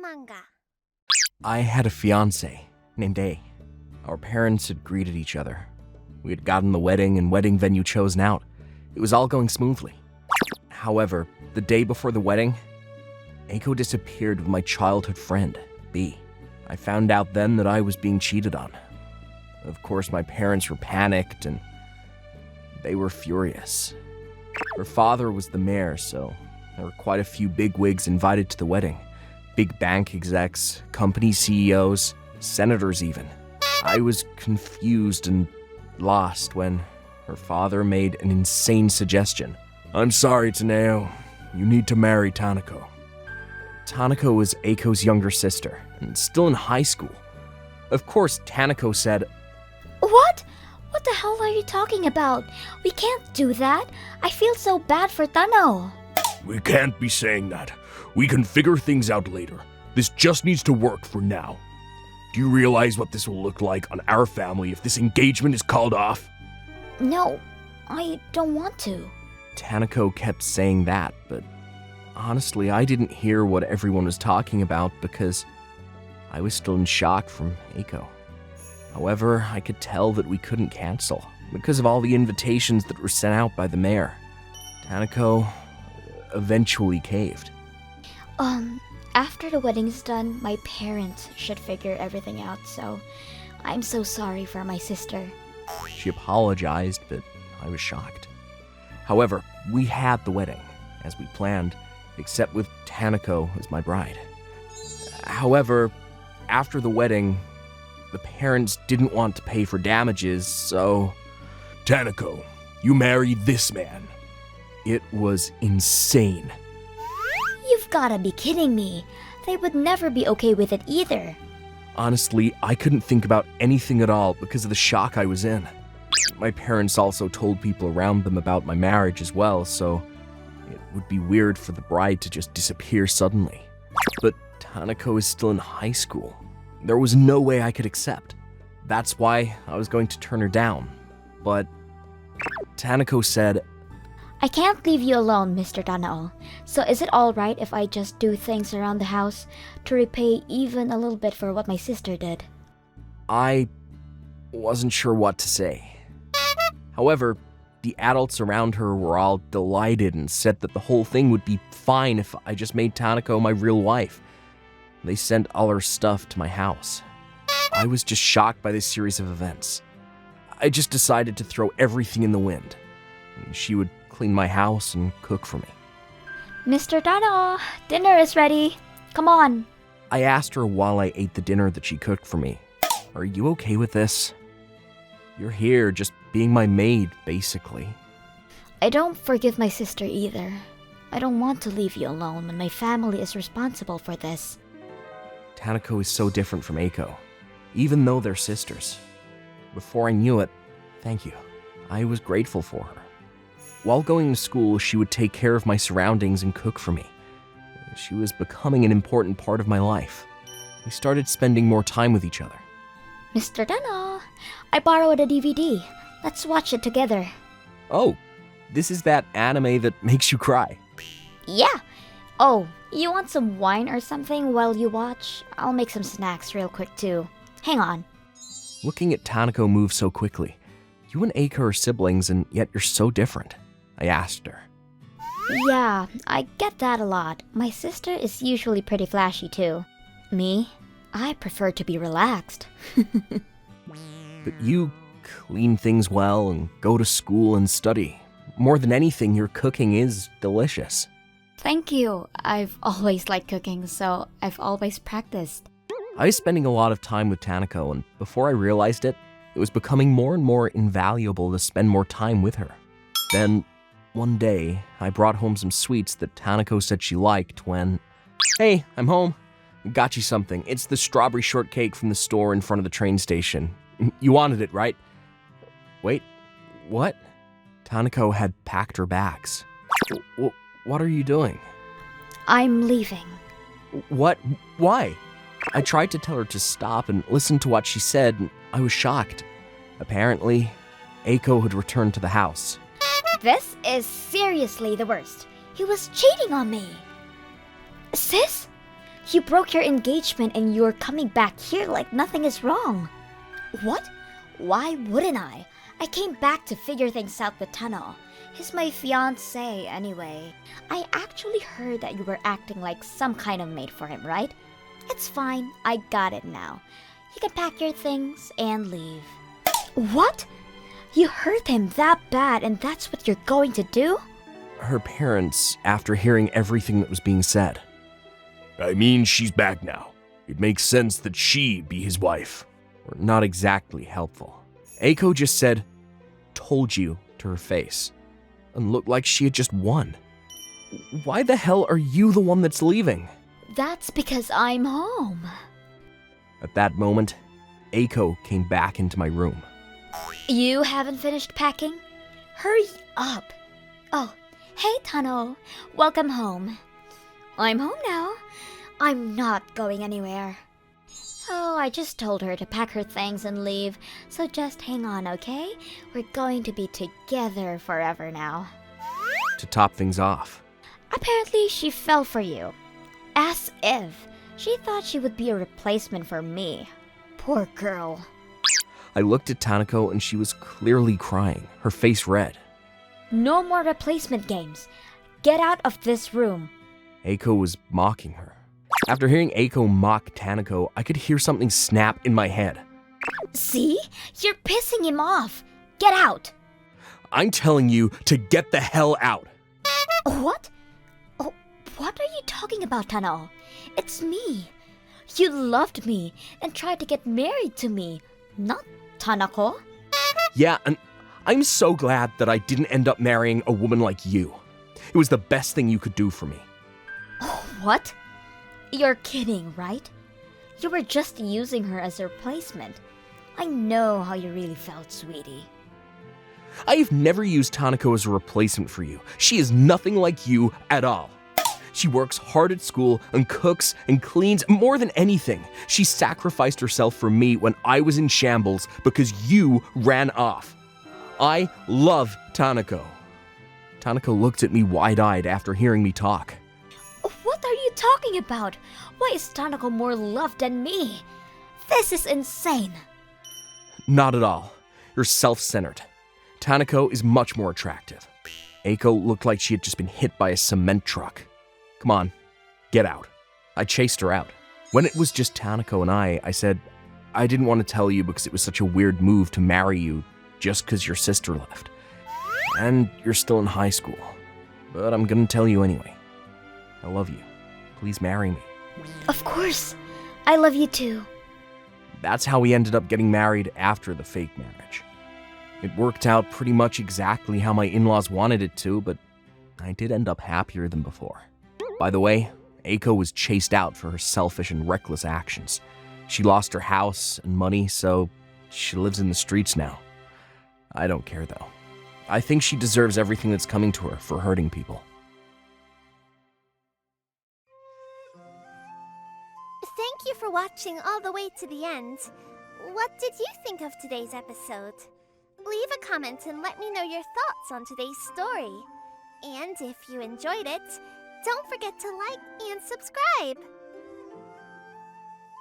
Manga. I had a fiancé named A. Our parents had greeted each other. We had gotten the wedding and wedding venue chosen out. It was all going smoothly. However, the day before the wedding, Aiko disappeared with my childhood friend, B. I found out then that I was being cheated on. Of course, my parents were panicked and they were furious. Her father was the mayor, so there were quite a few bigwigs invited to the wedding. Big bank execs, company CEOs, senators even. I was confused and lost when her father made an insane suggestion. "I'm sorry, Taneo. You need to marry Tanako." Tanako was Aiko's younger sister, and still in high school. Of course, Tanako said, What? What the hell are you talking about? We can't do that. I feel so bad for Tano. We can't be saying that. We can figure things out later. This just needs to work for now. Do you realize what this will look like on our family if this engagement is called off? No, I don't want to. Tanako kept saying that, but honestly, I didn't hear what everyone was talking about because I was still in shock from Aiko. However, I could tell that we couldn't cancel because of all the invitations that were sent out by the mayor. Tanako eventually caved. After the wedding's done, my parents should figure everything out, so I'm so sorry for my sister. She apologized, but I was shocked. However, we had the wedding, as we planned, except with Tanako as my bride. However, after the wedding, the parents didn't want to pay for damages, so... Tanako, you marry this man. It was insane. You've gotta be kidding me. They would never be okay with it either. Honestly, I couldn't think about anything at all because of the shock I was in. My parents also told people around them about my marriage as well, so it would be weird for the bride to just disappear suddenly. But Tanako is still in high school. There was no way I could accept. That's why I was going to turn her down. But Tanako said, I can't leave you alone, Mr. Tanao. So is it alright if I just do things around the house to repay even a little bit for what my sister did? I wasn't sure what to say. However, the adults around her were all delighted and said that the whole thing would be fine if I just made Tanako my real wife. They sent all her stuff to my house. I was just shocked by this series of events. I just decided to throw everything in the wind. She would clean my house and cook for me. Mr. Tanao, dinner is ready. Come on. I asked her while I ate the dinner that she cooked for me, "Are you okay with this? You're here just being my maid, basically." I don't forgive my sister either. I don't want to leave you alone when my family is responsible for this. Tanako is so different from Aiko, even though they're sisters. Before I knew it, thank you. I was grateful for her. While going to school, she would take care of my surroundings and cook for me. She was becoming an important part of my life. We started spending more time with each other. Mr. Tanao, I borrowed a DVD. Let's watch it together. Oh, this is that anime that makes you cry. Yeah. Oh, you want some wine or something while you watch? I'll make some snacks real quick too. Hang on. Looking at Tanako move so quickly, you and Aiko are siblings and yet you're so different, I asked her. Yeah, I get that a lot. My sister is usually pretty flashy too. Me? I prefer to be relaxed. But you clean things well and go to school and study. More than anything, your cooking is delicious. Thank you. I've always liked cooking, so I've always practiced. I was spending a lot of time with Tanako, and before I realized it, it was becoming more and more invaluable to spend more time with her. Then, one day, I brought home some sweets that Tanako said she liked when... "Hey, I'm home. Got you something. It's the strawberry shortcake from the store in front of the train station. You wanted it, right?" Wait, what? Tanako had packed her bags. What are you doing? I'm leaving. What? Why? I tried to tell her to stop and listen to what she said, and I was shocked. Apparently, Aiko had returned to the house. This is seriously the worst. He was cheating on me. Sis, You broke your engagement and you're coming back here like nothing is wrong. What? Why wouldn't I? I came back to figure things out with Tanako. He's my fiancé anyway. I actually heard that you were acting like some kind of maid for him, right? It's fine, I got it now. You can pack your things and leave. What? You hurt him that bad and that's what you're going to do? Her parents, after hearing everything that was being said. I mean, she's back now. It makes sense that she be his wife. Were not exactly helpful. Eiko just said, "Told you," to her face, and looked like she had just won. Why the hell are you the one that's leaving? That's because I'm home. At that moment, Eiko came back into my room. You haven't finished packing? Hurry up. Oh, hey Tano. Welcome home. I'm home now. I'm not going anywhere. Oh, I just told her to pack her things and leave, so just hang on, okay? We're going to be together forever now. To top things off, Apparently, she fell for you. As if. She thought she would be a replacement for me. Poor girl. I looked at Tanako and she was clearly crying, her face red. No more replacement games. Get out of this room. Eiko was mocking her. After hearing Eiko mock Tanako, I could hear something snap in my head. See? You're pissing him off. Get out. I'm telling you to get the hell out. What? Oh, what are you talking about, Tano? It's me. You loved me and tried to get married to me, not Tanako. Yeah, and I'm so glad that I didn't end up marrying a woman like you. It was the best thing you could do for me. What? You're kidding, right? You were just using her as a replacement. I know how you really felt, sweetie. I've never used Tanako as a replacement for you. She is nothing like you at all. She works hard at school and cooks and cleans more than anything. She sacrificed herself for me when I was in shambles because you ran off. I love Tanako. Tanako looked at me wide-eyed after hearing me talk. What are you talking about? Why is Tanako more loved than me? This is insane. Not at all. You're self-centered. Tanako is much more attractive. Eiko looked like she had just been hit by a cement truck. Come on, get out. I chased her out. When it was just Tanako and I said, I didn't want to tell you because it was such a weird move to marry you just because your sister left. And you're still in high school. But I'm gonna tell you anyway. I love you. Please marry me. Of course. I love you too. That's how we ended up getting married after the fake marriage. It worked out pretty much exactly how my in-laws wanted it to, but I did end up happier than before. By the way, Eiko was chased out for her selfish and reckless actions. She lost her house and money, so she lives in the streets now. I don't care though. I think she deserves everything that's coming to her for hurting people. Thank you for watching all the way to the end. What did you think of today's episode? Leave a comment and let me know your thoughts on today's story. And if you enjoyed it, don't forget to like and subscribe.